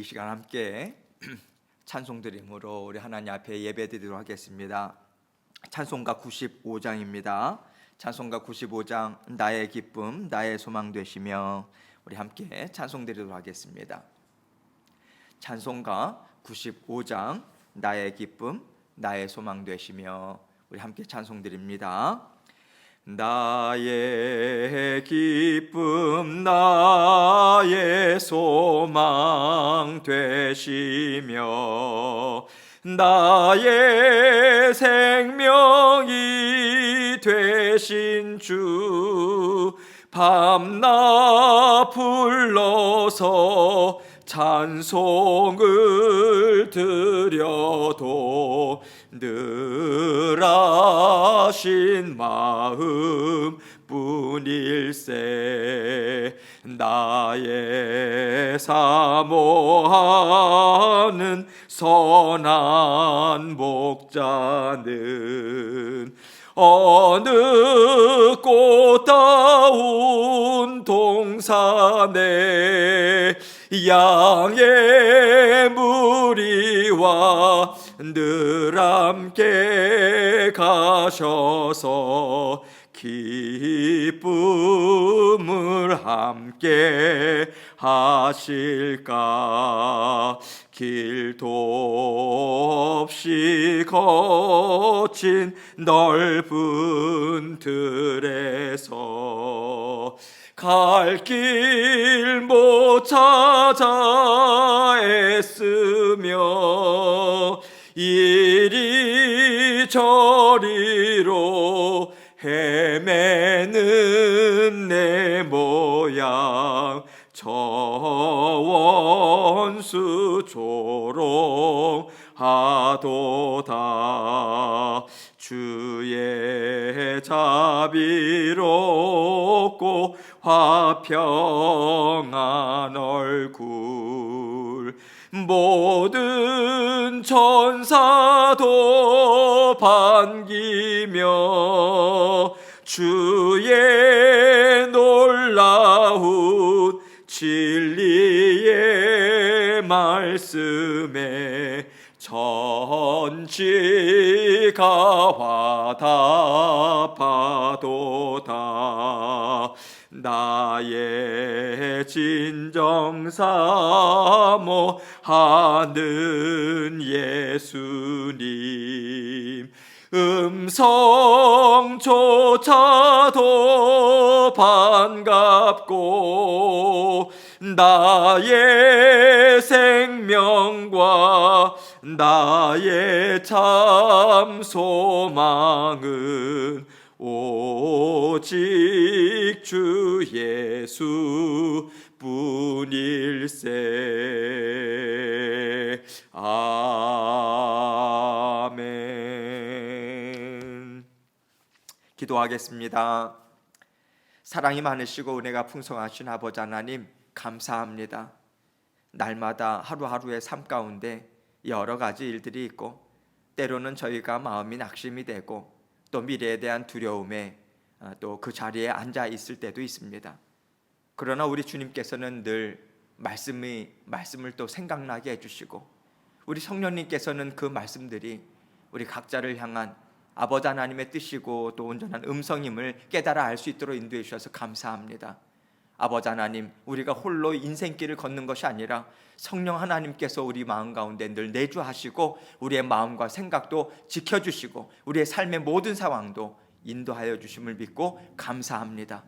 시간 함께 찬송 드림으로 우리 하나님 앞에 예배드리도록 하겠습니다. 찬송가 95장입니다. 찬송가 95장 나의 기쁨 나의 소망 되시며 우리 함께 찬송 드리도록 하겠습니다. 찬송가 95장 나의 기쁨 나의 소망 되시며 우리 함께 찬송 드립니다. 나의 기쁨 나의 소망 되시며 나의 생명이 되신 주 밤낮 불러서 찬송을 드려도 늘 하신 마음 뿐일세. 나의 사모하는 선한 목자는 어느 꽃다운 동산에 양의 무리와 늘 함께 가셔서 기쁨을 함께 하실까. 길도 없이 거친 넓은 들에서 갈 길 못 찾아 애쓰며 이리저리로 헤매는 내 모양 저 원수 조롱하도다. 주의 자비롭고 화평한 얼굴 모든 천사도 반기며 주의 놀라운 진리의 말씀에 천지가 화답하도다. 나의 진정사모하는 예수님 음성조차도 반갑고 나의 생명과 나의 참 소망은 오직 주 예수 뿐일세. 아멘. 기도하겠습니다. 사랑이 많으시고 은혜가 풍성하신 아버지 하나님 감사합니다. 날마다 하루하루의 삶 가운데 여러 가지 일들이 있고 때로는 저희가 마음이 낙심이 되고 또 미래에 대한 두려움에 또 그 자리에 앉아 있을 때도 있습니다. 그러나 우리 주님께서는 늘 말씀을 또 생각나게 해주시고 우리 성령님께서는 그 말씀들이 우리 각자를 향한 아버지 하나님의 뜻이고 또 온전한 음성임을 깨달아 알 수 있도록 인도해 주셔서 감사합니다. 아버지 하나님, 우리가 홀로 인생길을 걷는 것이 아니라 성령 하나님께서 우리 마음 가운데 늘 내주하시고 우리의 마음과 생각도 지켜주시고 우리의 삶의 모든 상황도 인도하여 주심을 믿고 감사합니다.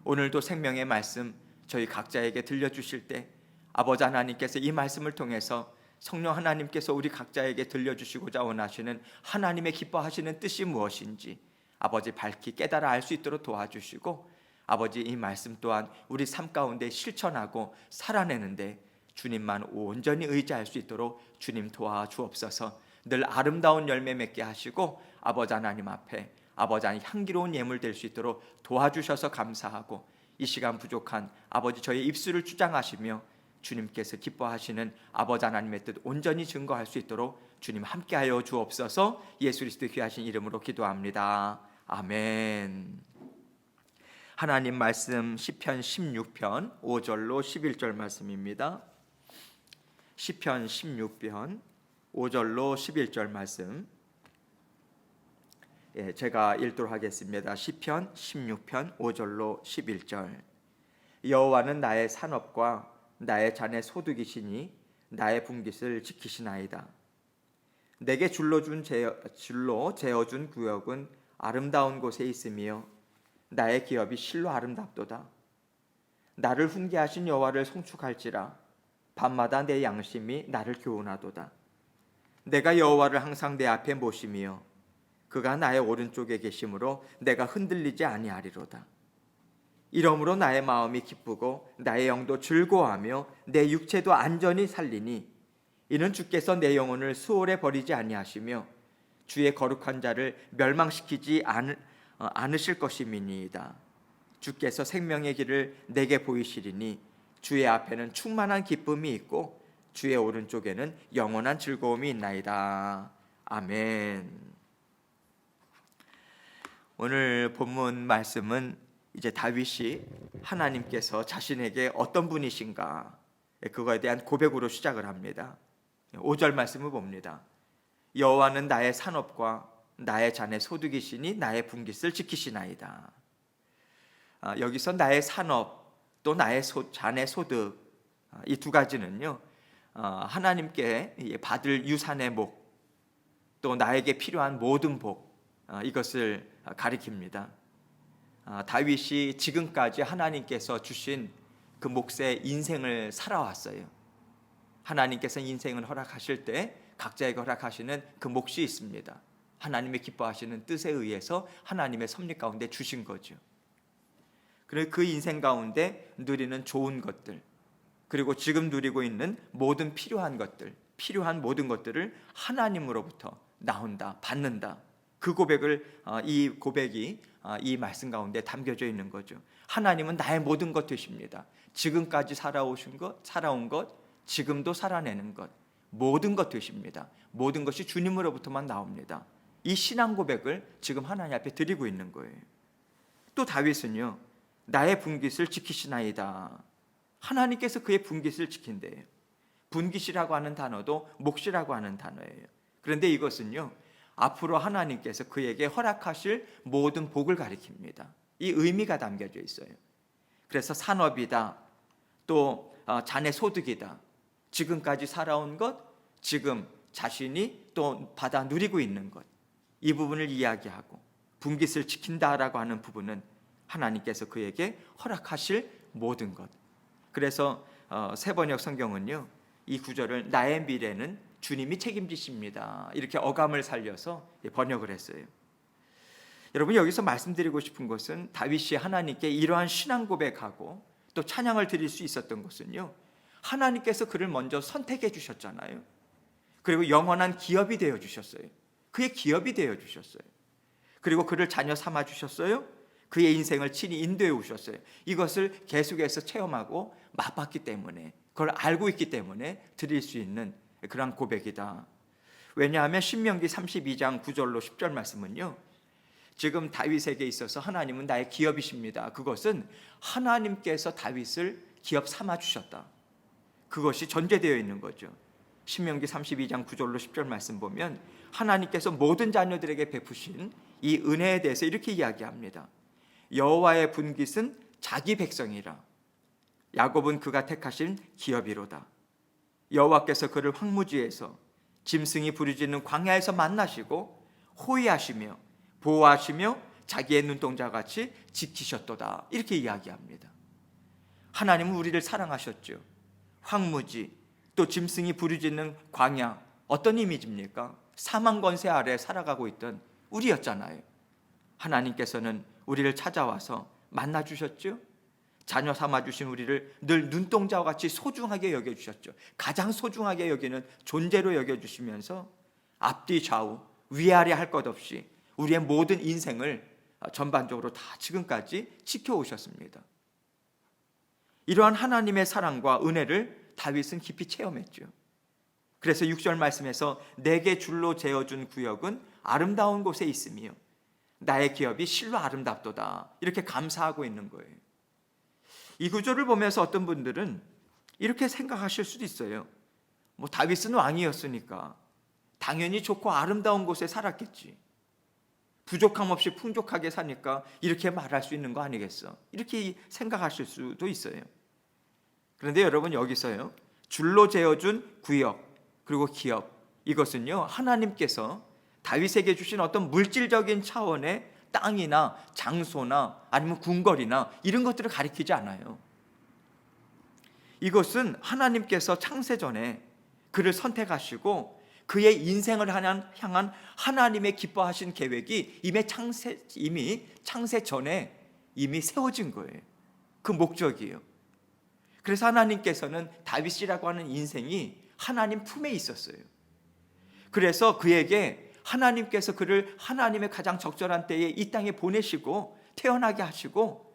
오늘도 생명의 말씀 저희 각자에게 들려주실 때 아버지 하나님께서 이 말씀을 통해서 성령 하나님께서 우리 각자에게 들려주시고자 원하시는 하나님의 기뻐하시는 뜻이 무엇인지 아버지 밝히 깨달아 알 수 있도록 도와주시고 아버지 이 말씀 또한 우리 삶 가운데 실천하고 살아내는데 주님만 온전히 의지할 수 있도록 주님 도와주옵소서. 늘 아름다운 열매 맺게 하시고 아버지 하나님 앞에 아버지 하나님 향기로운 예물 될 수 있도록 도와주셔서 감사하고 이 시간 부족한 아버지 저의 입술을 주장하시며 주님께서 기뻐하시는 아버지 하나님의 뜻 온전히 증거할 수 있도록 주님 함께하여 주옵소서. 예수 그리스도의 귀하신 이름으로 기도합니다. 아멘. 하나님 말씀 시편 16편 5절로 11절 말씀입니다. 시편 16편 5절로 11절 말씀, 제가 읽도록 하겠습니다. 시편 16편 5절로 11절. 여호와는 나의 산업과 나의 잔의 소득이시니 나의 분깃을 지키시나이다. 내게 줄로 재어준 구역은 아름다운 곳에 있으며 나의 기업이 실로 아름답도다. 나를 훈계하신 여호와를 송축할지라. 밤마다 내 양심이 나를 교훈하도다. 내가 여호와를 항상 내 앞에 모시며 그가 나의 오른쪽에 계심으로 내가 흔들리지 아니하리로다. 이러므로 나의 마음이 기쁘고 나의 영도 즐거워하며 내 육체도 안전히 살리니 이는 주께서 내 영혼을 수월에 버리지 아니하시며 주의 거룩한 자를 멸망시키지 않으실 것임이니이다. 주께서 생명의 길을 내게 보이시리니 주의 앞에는 충만한 기쁨이 있고 주의 오른쪽에는 영원한 즐거움이 있나이다. 아멘. 오늘 본문 말씀은 이제 다윗이 하나님께서 자신에게 어떤 분이신가, 그거에 대한 고백으로 시작을 합니다. 5절 말씀을 봅니다. 여호와는 나의 산업과 나의 잔의 소득이시니 나의 분깃을 지키시나이다. 여기서 나의 산업 또 나의 잔의 소득, 이 두 가지는요, 하나님께 받을 유산의 목, 또 나에게 필요한 모든 복, 이것을 가리킵니다. 다윗이 지금까지 하나님께서 주신 그 몫의 인생을 살아왔어요. 하나님께서 인생을 허락하실 때 각자에게 허락하시는 그 몫이 있습니다. 하나님의 기뻐하시는 뜻에 의해서 하나님의 섭리 가운데 주신 거죠. 그리고 그 인생 가운데 누리는 좋은 것들, 그리고 지금 누리고 있는 모든 필요한 것들, 필요한 모든 것들을 하나님으로부터 나온다, 받는다. 그 이 고백이 이 말씀 가운데 담겨져 있는 거죠. 하나님은 나의 모든 것 되십니다. 지금까지 살아온 것, 지금도 살아내는 것, 모든 것 되십니다. 모든 것이 주님으로부터만 나옵니다. 이 신앙 고백을 지금 하나님 앞에 드리고 있는 거예요. 또 다윗은요, 나의 분깃을 지키시나이다. 하나님께서 그의 분깃을 지킨대요. 분깃이라고 하는 단어도 몫이라고 하는 단어예요. 그런데 이것은요, 앞으로 하나님께서 그에게 허락하실 모든 복을 가리킵니다. 이 의미가 담겨져 있어요. 그래서 산업이다, 또 잔의 소득이다, 지금까지 살아온 것, 지금 자신이 또 받아 누리고 있는 것, 이 부분을 이야기하고 분깃을 지킨다라고 하는 부분은 하나님께서 그에게 허락하실 모든 것. 그래서 새번역 성경은요, 이 구절을 나의 미래는 주님이 책임지십니다, 이렇게 어감을 살려서 번역을 했어요. 여러분, 여기서 말씀드리고 싶은 것은 다윗이 하나님께 이러한 신앙 고백하고 또 찬양을 드릴 수 있었던 것은요, 하나님께서 그를 먼저 선택해 주셨잖아요. 그리고 영원한 기업이 되어 주셨어요. 그의 기업이 되어 주셨어요. 그리고 그를 자녀 삼아 주셨어요. 그의 인생을 친히 인도해 오셨어요. 이것을 계속해서 체험하고 맛봤기 때문에, 그걸 알고 있기 때문에 드릴 수 있는 그런 고백이다. 왜냐하면 신명기 32장 9절로 10절 말씀은요, 지금 다윗에게 있어서 하나님은 나의 기업이십니다. 그것은 하나님께서 다윗을 기업 삼아 주셨다, 그것이 전제되어 있는 거죠. 신명기 32장 9절로 10절 말씀 보면 하나님께서 모든 자녀들에게 베푸신 이 은혜에 대해서 이렇게 이야기합니다. 여호와의 분깃은 자기 백성이라. 야곱은 그가 택하신 기업이로다. 여호와께서 그를 황무지에서 짐승이 부르짖는 광야에서 만나시고 호위하시며 보호하시며 자기의 눈동자같이 지키셨도다, 이렇게 이야기합니다. 하나님은 우리를 사랑하셨죠. 황무지, 또 짐승이 부르짖는 광야, 어떤 이미지입니까? 사망 권세 아래 살아가고 있던 우리였잖아요. 하나님께서는 우리를 찾아와서 만나주셨죠. 자녀 삼아주신 우리를 늘 눈동자와 같이 소중하게 여겨주셨죠. 가장 소중하게 여기는 존재로 여겨주시면서 앞뒤 좌우 위아래 할 것 없이 우리의 모든 인생을 전반적으로 다 지금까지 지켜오셨습니다. 이러한 하나님의 사랑과 은혜를 다윗은 깊이 체험했죠. 그래서 6절 말씀에서 내게 줄로 재어준 구역은 아름다운 곳에 있으며 나의 기업이 실로 아름답도다, 이렇게 감사하고 있는 거예요. 이 구절을 보면서 어떤 분들은 이렇게 생각하실 수도 있어요. 다윗은 왕이었으니까 당연히 좋고 아름다운 곳에 살았겠지. 부족함 없이 풍족하게 사니까 이렇게 말할 수 있는 거 아니겠어? 이렇게 생각하실 수도 있어요. 그런데 여러분, 여기서요, 줄로 재어준 구역 그리고 기업, 이것은요 하나님께서 다윗에게 주신 어떤 물질적인 차원의 땅이나 장소나 아니면 궁궐이나 이런 것들을 가리키지 않아요. 이것은 하나님께서 창세전에 그를 선택하시고 그의 인생을 향한 하나님의 기뻐하신 계획이 이미 창세 전에 이미 세워진 거예요. 그 목적이에요. 그래서 하나님께서는 다윗이라고 하는 인생이 하나님 품에 있었어요. 그래서 그에게 하나님께서 그를 하나님의 가장 적절한 때에 이 땅에 보내시고 태어나게 하시고,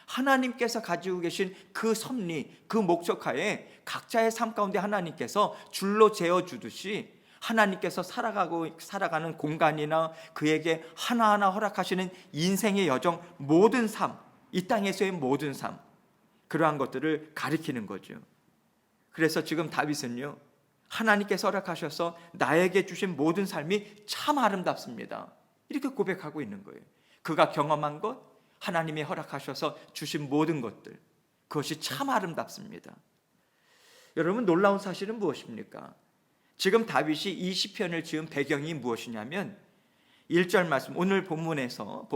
하나님께서 가지고 계신 그 섭리, 그 목적하에 각자의 삶 가운데 하나님께서 줄로 재어주듯이 하나님께서 살아가는 공간이나 그에게 하나하나 허락하시는 인생의 여정, 모든 삶, 이 땅에서의 모든 삶, 그러한 것들을 가리키는 거죠. 그래서 지금 다윗은요, 하나님께서 허락하셔서 나에게 주신 모든 삶이 참 아름답습니다, 이렇게 고백하고 있는 거예요. 그가 경험한 것, 하나님이 허락하셔서 주신 모든 것들, 그것이 참 아름답습니다. 여러분, 놀라운 사실은 무엇입니까? 지금 다윗이 이 시편을 지은 배경이 무엇이냐면 1절 말씀, 오늘 본문에서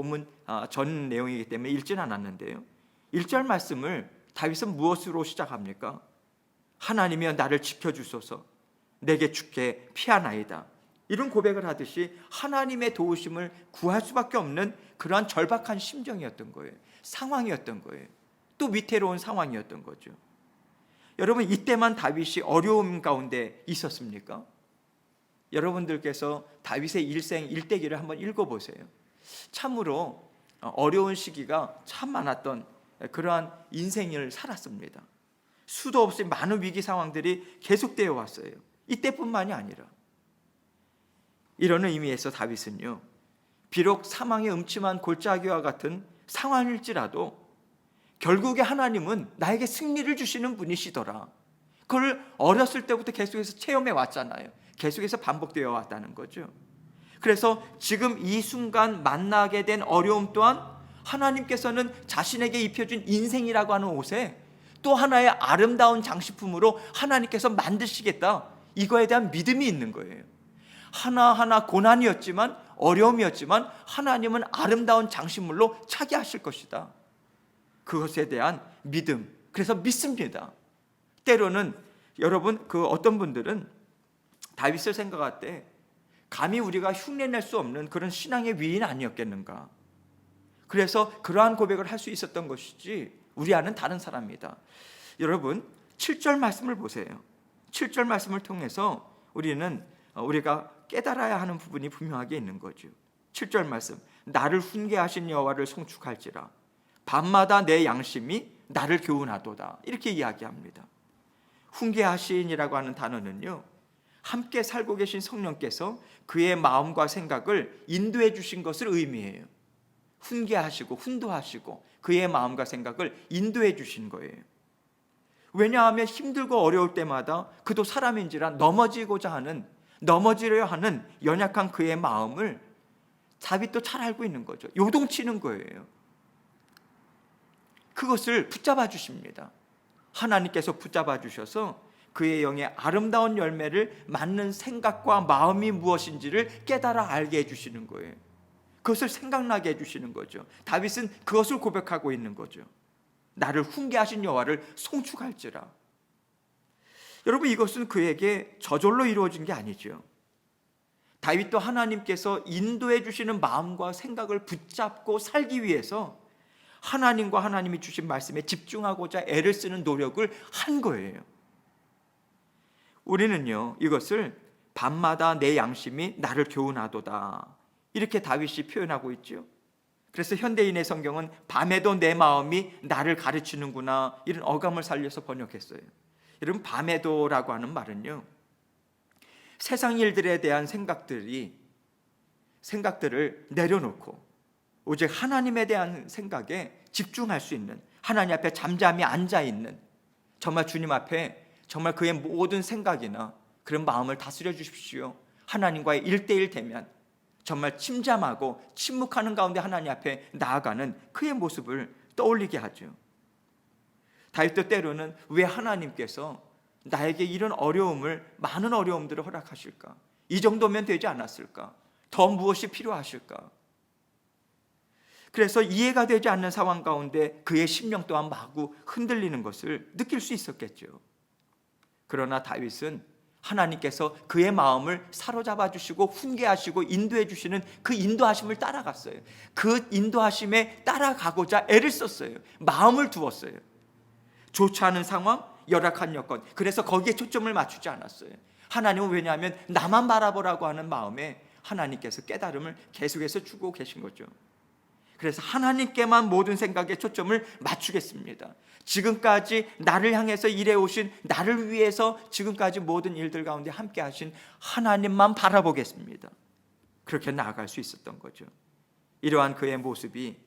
전 내용이기 때문에 읽지는 않았는데요, 1절 말씀을 다윗은 무엇으로 시작합니까? 하나님이여 나를 지켜주소서, 내게 죽게 피하나이다, 이런 고백을 하듯이 하나님의 도우심을 구할 수밖에 없는 그러한 절박한 심정이었던 거예요. 상황이었던 거예요. 또 위태로운 상황이었던 거죠. 여러분, 이때만 다윗이 어려움 가운데 있었습니까? 여러분들께서 다윗의 일대기를 한번 읽어보세요. 참으로 어려운 시기가 참 많았던 그러한 인생을 살았습니다. 수도 없이 많은 위기 상황들이 계속되어 왔어요. 이때뿐만이 아니라. 이러는 의미에서 다윗은요, 비록 사망의 음침한 골짜기와 같은 상황일지라도 결국에 하나님은 나에게 승리를 주시는 분이시더라, 그걸 어렸을 때부터 계속해서 체험해 왔잖아요. 계속해서 반복되어 왔다는 거죠. 그래서 지금 이 순간 만나게 된 어려움 또한 하나님께서는 자신에게 입혀준 인생이라고 하는 옷에 또 하나의 아름다운 장식품으로 하나님께서 만드시겠다, 이거에 대한 믿음이 있는 거예요. 하나하나 고난이었지만, 어려움이었지만 하나님은 아름다운 장식물로 차게 하실 것이다, 그것에 대한 믿음. 그래서 믿습니다. 때로는 여러분, 어떤 분들은 다윗을 생각할 때 감히 우리가 흉내낼 수 없는 그런 신앙의 위인 아니었겠는가, 그래서 그러한 고백을 할 수 있었던 것이지 우리와는 다른 사람이다. 여러분, 7절 말씀을 보세요. 7절 말씀을 통해서 우리가 깨달아야 하는 부분이 분명하게 있는 거죠. 7절 말씀, 나를 훈계하신 여호와를 송축할지라, 밤마다 내 양심이 나를 교훈하도다, 이렇게 이야기합니다. 훈계하신이라고 하는 단어는요, 함께 살고 계신 성령께서 그의 마음과 생각을 인도해 주신 것을 의미해요. 훈계하시고 훈도하시고 그의 마음과 생각을 인도해 주신 거예요. 왜냐하면 힘들고 어려울 때마다 그도 사람인지라 넘어지려 하는 연약한 그의 마음을 다윗도 잘 알고 있는 거죠. 요동치는 거예요. 그것을 붙잡아 주십니다. 하나님께서 붙잡아 주셔서 그의 영의 아름다운 열매를 맞는 생각과 마음이 무엇인지를 깨달아 알게 해주시는 거예요. 그것을 생각나게 해주시는 거죠. 다윗은 그것을 고백하고 있는 거죠. 나를 훈계하신 여호와를 송축할지라. 여러분, 이것은 그에게 저절로 이루어진 게 아니죠. 다윗도 하나님께서 인도해 주시는 마음과 생각을 붙잡고 살기 위해서 하나님과 하나님이 주신 말씀에 집중하고자 애를 쓰는 노력을 한 거예요. 우리는요, 이것을 밤마다 내 양심이 나를 교훈하도다, 이렇게 다윗이 표현하고 있죠. 그래서 현대인의 성경은 밤에도 내 마음이 나를 가르치는구나, 이런 어감을 살려서 번역했어요. 여러분, 밤에도라고 하는 말은요, 세상 일들에 대한 생각들을 내려놓고 오직 하나님에 대한 생각에 집중할 수 있는, 하나님 앞에 잠잠히 앉아있는, 정말 주님 앞에 정말 그의 모든 생각이나 그런 마음을 다스려 주십시오. 하나님과의 1대1 대면, 정말 침잠하고 침묵하는 가운데 하나님 앞에 나아가는 그의 모습을 떠올리게 하죠. 다윗도 때로는 왜 하나님께서 나에게 이런 많은 어려움들을 허락하실까? 이 정도면 되지 않았을까? 더 무엇이 필요하실까? 그래서 이해가 되지 않는 상황 가운데 그의 심령 또한 마구 흔들리는 것을 느낄 수 있었겠죠. 그러나 다윗은 하나님께서 그의 마음을 사로잡아 주시고 훈계하시고 인도해 주시는 그 인도하심을 따라갔어요. 그 인도하심에 따라가고자 애를 썼어요. 마음을 두었어요. 좋지 않은 상황, 열악한 여건, 그래서 거기에 초점을 맞추지 않았어요. 하나님은 왜냐하면 나만 바라보라고 하는 마음에 하나님께서 깨달음을 계속해서 주고 계신 거죠. 그래서 하나님께만 모든 생각에 초점을 맞추겠습니다. 지금까지 나를 향해서 일해오신, 나를 위해서 지금까지 모든 일들 가운데 함께 하신 하나님만 바라보겠습니다. 그렇게 나아갈 수 있었던 거죠. 이러한 그의 모습이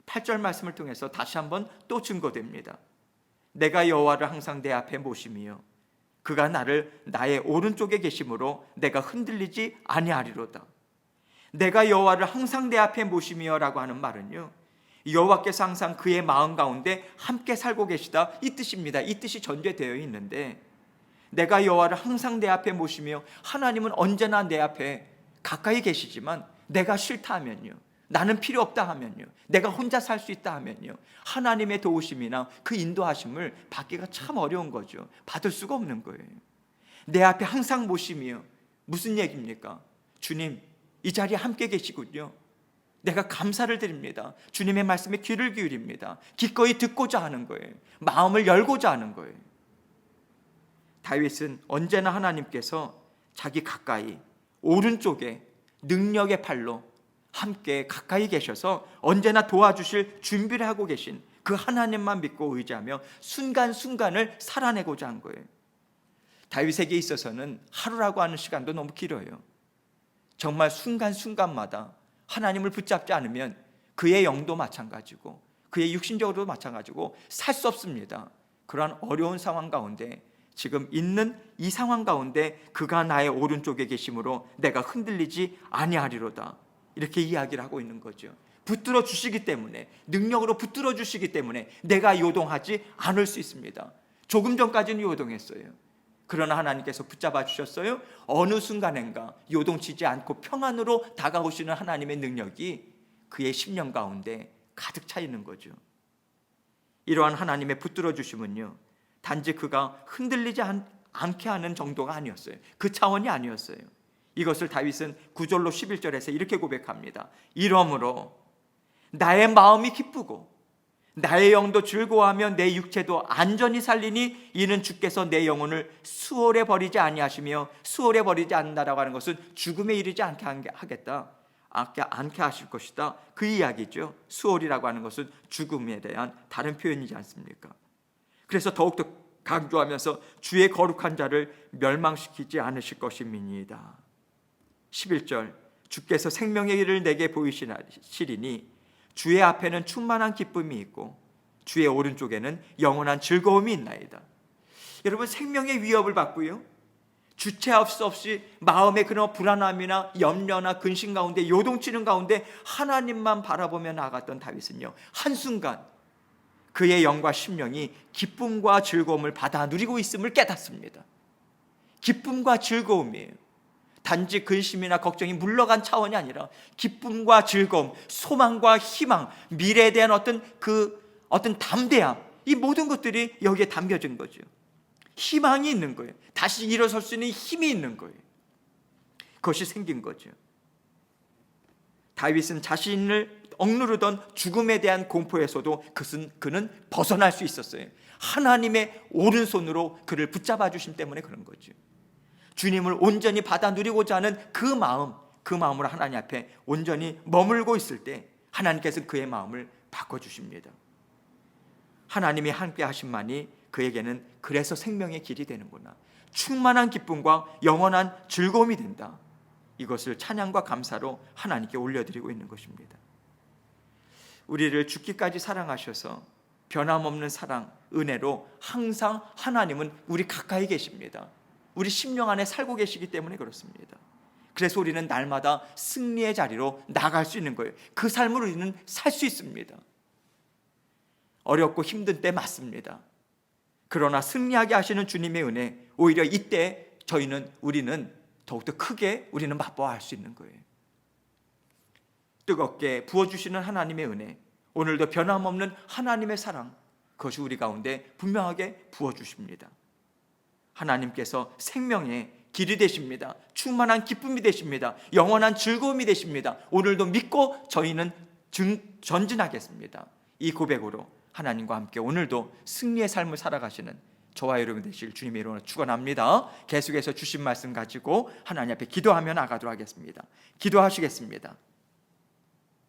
8절 말씀을 통해서 다시 한번 또 증거됩니다. 내가 여호와를 항상 내 앞에 모심이요 그가 나의 오른쪽에 계심으로 내가 흔들리지 아니하리로다. 내가 여호와를 항상 내 앞에 모심이여라고 하는 말은요, 여호와께서 항상 그의 마음 가운데 함께 살고 계시다, 이 뜻입니다. 이 뜻이 전제되어 있는데, 내가 여호와를 항상 내 앞에 모시며, 하나님은 언제나 내 앞에 가까이 계시지만 내가 싫다 하면요, 나는 필요 없다 하면요, 내가 혼자 살 수 있다 하면요, 하나님의 도우심이나 그 인도하심을 받기가 참 어려운 거죠. 받을 수가 없는 거예요. 내 앞에 항상 모심이요, 무슨 얘기입니까? 주님, 이 자리에 함께 계시군요. 내가 감사를 드립니다. 주님의 말씀에 귀를 기울입니다. 기꺼이 듣고자 하는 거예요. 마음을 열고자 하는 거예요. 다윗은 언제나 하나님께서 자기 가까이 오른쪽에 능력의 팔로 함께 가까이 계셔서 언제나 도와주실 준비를 하고 계신 그 하나님만 믿고 의지하며 순간순간을 살아내고자 한 거예요. 다윗에게 있어서는 하루라고 하는 시간도 너무 길어요. 정말 순간순간마다 하나님을 붙잡지 않으면 그의 영도 마찬가지고 그의 육신적으로도 마찬가지고 살 수 없습니다. 그러한 어려운 상황 가운데, 지금 있는 이 상황 가운데 그가 나의 오른쪽에 계심으로 내가 흔들리지 아니하리로다, 이렇게 이야기를 하고 있는 거죠. 붙들어 주시기 때문에, 능력으로 붙들어 주시기 때문에 내가 요동하지 않을 수 있습니다. 조금 전까지는 요동했어요. 그러나 하나님께서 붙잡아 주셨어요. 어느 순간인가 요동치지 않고 평안으로 다가오시는 하나님의 능력이 그의 심령 가운데 가득 차 있는 거죠. 이러한 하나님의 붙들어 주심은요, 단지 그가 흔들리지 않게 하는 정도가 아니었어요. 그 차원이 아니었어요. 이것을 다윗은 9절로 11절에서 이렇게 고백합니다. 이러므로 나의 마음이 기쁘고 나의 영도 즐거워하며 내 육체도 안전히 살리니 이는 주께서 내 영혼을 수월에 버리지 아니하시며, 수월에 버리지 않는다라고 하는 것은 죽음에 이르지 않게 하실 것이다, 그 이야기죠. 수월이라고 하는 것은 죽음에 대한 다른 표현이지 않습니까? 그래서 더욱더 강조하면서 주의 거룩한 자를 멸망시키지 않으실 것임이니이다. 11절, 주께서 생명의 길을 내게 보이시리니 주의 앞에는 충만한 기쁨이 있고 주의 오른쪽에는 영원한 즐거움이 있나이다. 여러분, 생명의 위협을 받고요, 주체할 수 없이 마음의 그런 불안함이나 염려나 근심 가운데 요동치는 가운데 하나님만 바라보며 나아갔던 다윗은요, 한순간 그의 영과 심령이 기쁨과 즐거움을 받아 누리고 있음을 깨닫습니다. 기쁨과 즐거움이에요. 단지 근심이나 걱정이 물러간 차원이 아니라 기쁨과 즐거움, 소망과 희망, 미래에 대한 어떤 담대함, 이 모든 것들이 여기에 담겨진 거죠. 희망이 있는 거예요. 다시 일어설 수 있는 힘이 있는 거예요. 그것이 생긴 거죠. 다윗은 자신을 억누르던 죽음에 대한 공포에서도 그는 벗어날 수 있었어요. 하나님의 오른손으로 그를 붙잡아 주심 때문에 그런 거죠. 주님을 온전히 받아 누리고자 하는 그 마음으로 하나님 앞에 온전히 머물고 있을 때 하나님께서 그의 마음을 바꿔주십니다. 하나님이 함께 하심만이 그에게는 그래서 생명의 길이 되는구나, 충만한 기쁨과 영원한 즐거움이 된다, 이것을 찬양과 감사로 하나님께 올려드리고 있는 것입니다. 우리를 죽기까지 사랑하셔서 변함없는 사랑, 은혜로 항상 하나님은 우리 가까이 계십니다. 우리 심령 안에 살고 계시기 때문에 그렇습니다. 그래서 우리는 날마다 승리의 자리로 나갈 수 있는 거예요. 그 삶을 우리는 살 수 있습니다. 어렵고 힘든 때 맞습니다. 그러나 승리하게 하시는 주님의 은혜, 오히려 이때 우리는 더욱더 크게 우리는 맛보아할 수 있는 거예요. 뜨겁게 부어주시는 하나님의 은혜, 오늘도 변함없는 하나님의 사랑, 그것이 우리 가운데 분명하게 부어주십니다. 하나님께서 생명의 길이 되십니다. 충만한 기쁨이 되십니다. 영원한 즐거움이 되십니다. 오늘도 믿고 저희는 전진하겠습니다. 이 고백으로 하나님과 함께 오늘도 승리의 삶을 살아가시는 저와 여러분 되실 주님의 이름으로 축원합니다. 계속해서 주신 말씀 가지고 하나님 앞에 기도하며 나가도록 하겠습니다. 기도하시겠습니다.